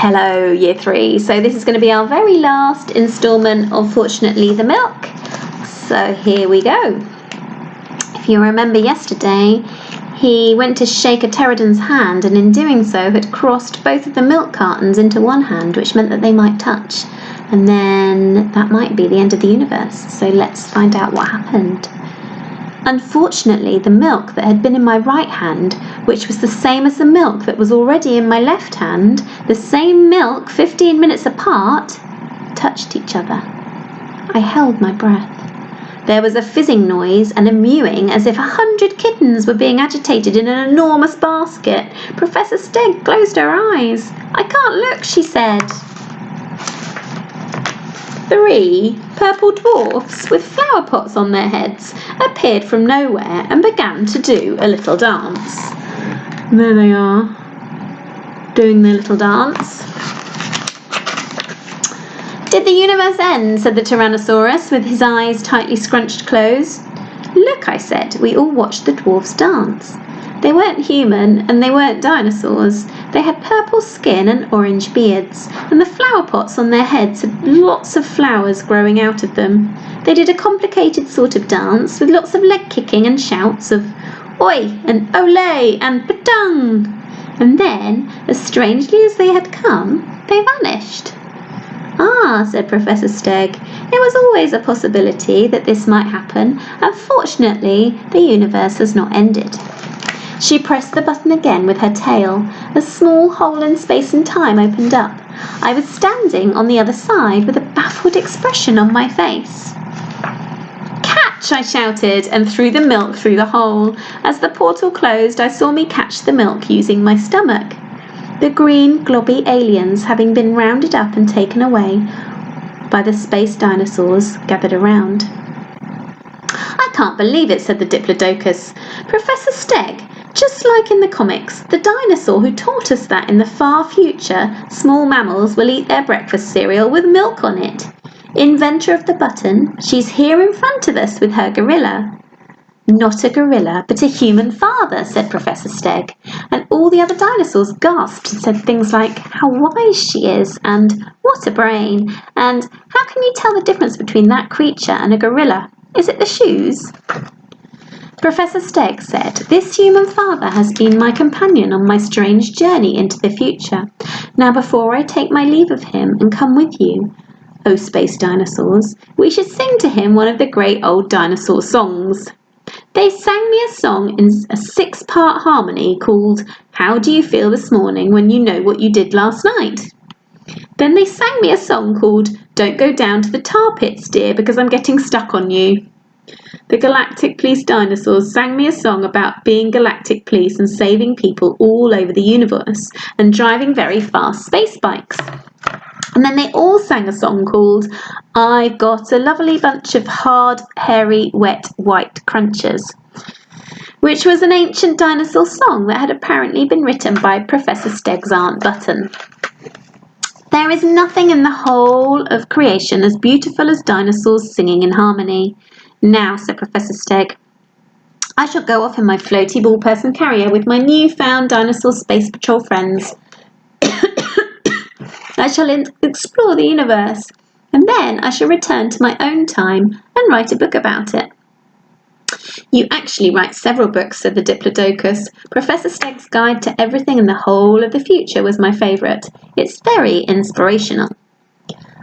Hello, Year 3. So this is going to be our very last instalment of Fortunately the Milk. So here we go. If you remember yesterday, he went to shake a pterodon's hand, and in doing so had crossed both of the milk cartons into one hand, which meant that they might touch. And then that might be the end of the universe. So let's find out what happened. Unfortunately, the milk that had been in my right hand, which was the same as the milk that was already in my left hand, the same milk 15 minutes apart, touched each other. I held my breath. There was a fizzing noise and a mewing as if 100 kittens were being agitated in an enormous basket. Professor Stegg closed her eyes. "I can't look," she said. 3 purple dwarfs with flower pots on their heads appeared from nowhere and began to do a little dance. There they are, doing their little dance. "Did the universe end?" said the Tyrannosaurus with his eyes tightly scrunched closed. "Look," I said. We all watched the dwarfs dance. They weren't human and they weren't dinosaurs. They had purple skin and orange beards, and the flower pots on their heads had lots of flowers growing out of them. They did a complicated sort of dance with lots of leg kicking and shouts of oi and ole and padung. And then, as strangely as they had come, they vanished. "Ah," said Professor Stegg, "it was always a possibility that this might happen, and fortunately the universe has not ended." She pressed the button again with her tail. A small hole in space and time opened up. I was standing on the other side with a baffled expression on my face. "Catch!" I shouted, and threw the milk through the hole. As the portal closed, I saw me catch the milk using my stomach. The green, globby aliens, having been rounded up and taken away by the space dinosaurs, gathered around. "I can't believe it," said the Diplodocus. "Professor Stegg, just like in the comics, the dinosaur who taught us that in the far future, small mammals will eat their breakfast cereal with milk on it. Inventor of the button, she's here in front of us with her gorilla." "Not a gorilla, but a human father," said Professor Stegg, and all the other dinosaurs gasped and said things like, "How wise she is," and "What a brain," and "How can you tell the difference between that creature and a gorilla? Is it the shoes?" Professor Stegg said, "This human father has been my companion on my strange journey into the future. Now before I take my leave of him and come with you, oh space dinosaurs, we should sing to him one of the great old dinosaur songs." They sang me a song in a 6-part harmony called "How Do You Feel This Morning When You Know What You Did Last Night?" Then they sang me a song called "Don't Go Down to the Tar Pits, Dear, Because I'm Getting Stuck on You." The Galactic Police dinosaurs sang me a song about being galactic police and saving people all over the universe and driving very fast space bikes. And then they all sang a song called "I've Got a Lovely Bunch of Hard, Hairy, Wet, White Crunchers," which was an ancient dinosaur song that had apparently been written by Professor Stegg's Aunt Button. "There is nothing in the whole of creation as beautiful as dinosaurs singing in harmony. Now," said Professor Stegg, "I shall go off in my floaty ball person carrier with my newfound dinosaur space patrol friends. I shall explore the universe, and then I shall return to my own time and write a book about it." "You actually write several books," said the Diplodocus. "Professor Stegg's Guide to Everything in the Whole of the Future was my favourite. It's very inspirational."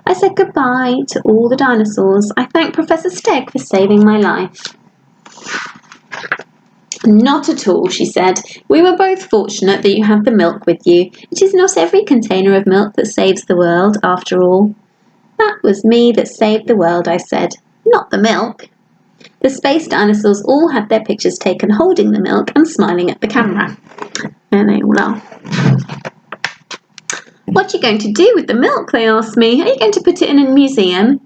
I said goodbye to all the dinosaurs. I thanked Professor Stegg for saving my life. "Not at all," she said. "We were both fortunate that you had the milk with you. It is not every container of milk that saves the world, after all." "That was me that saved the world," I said, "not the milk." The space dinosaurs all had their pictures taken holding the milk and smiling at the camera. There they all are. "What are you going to do with the milk?" they asked me. "Are you going to put it in a museum?"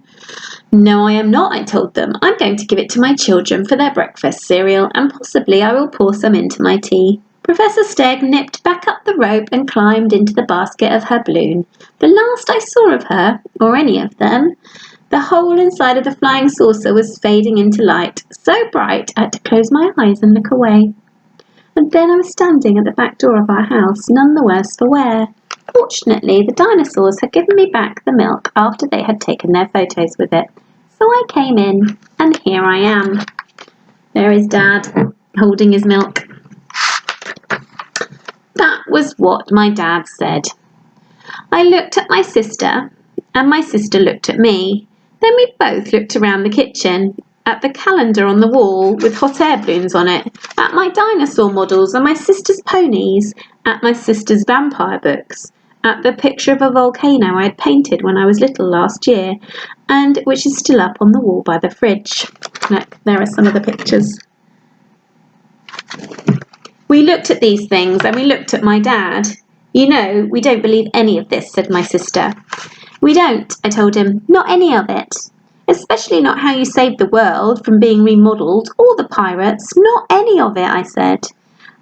"No, I am not," I told them. "I'm going to give it to my children for their breakfast cereal, and possibly I will pour some into my tea." Professor Stegg nipped back up the rope and climbed into the basket of her balloon. The last I saw of her, or any of them, the hole inside of the flying saucer was fading into light, so bright I had to close my eyes and look away. And then I was standing at the back door of our house, none the worse for wear. Fortunately, the dinosaurs had given me back the milk after they had taken their photos with it. So I came in, and here I am. There is Dad, holding his milk. That was what my dad said. I looked at my sister, and my sister looked at me. Then we both looked around the kitchen, at the calendar on the wall with hot air balloons on it, at my dinosaur models and my sister's ponies, at my sister's vampire books, at the picture of a volcano I had painted when I was little last year, and which is still up on the wall by the fridge. Look, there are some of the pictures. We looked at these things, and we looked at my dad. You know, we don't believe any of this, said my sister. We don't, I told him, not any of it. Especially not how you saved the world from being remodelled, or the pirates, not any of it, I said.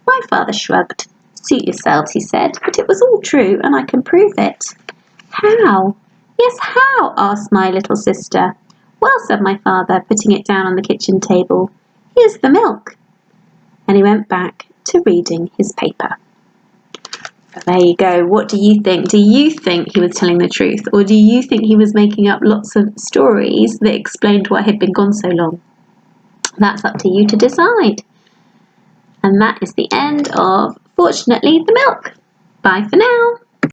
My father shrugged. Suit yourselves, he said, but it was all true, and I can prove it. How? Yes, how? Asked my little sister. Well, said my father, putting it down on the kitchen table, here's the milk. And he went back to reading his paper. There you go. What do you think? Do you think he was telling the truth, or do you think he was making up lots of stories that explained why he'd been gone so long? That's up to you to decide. And that is the end of Fortunately the Milk. Bye for now.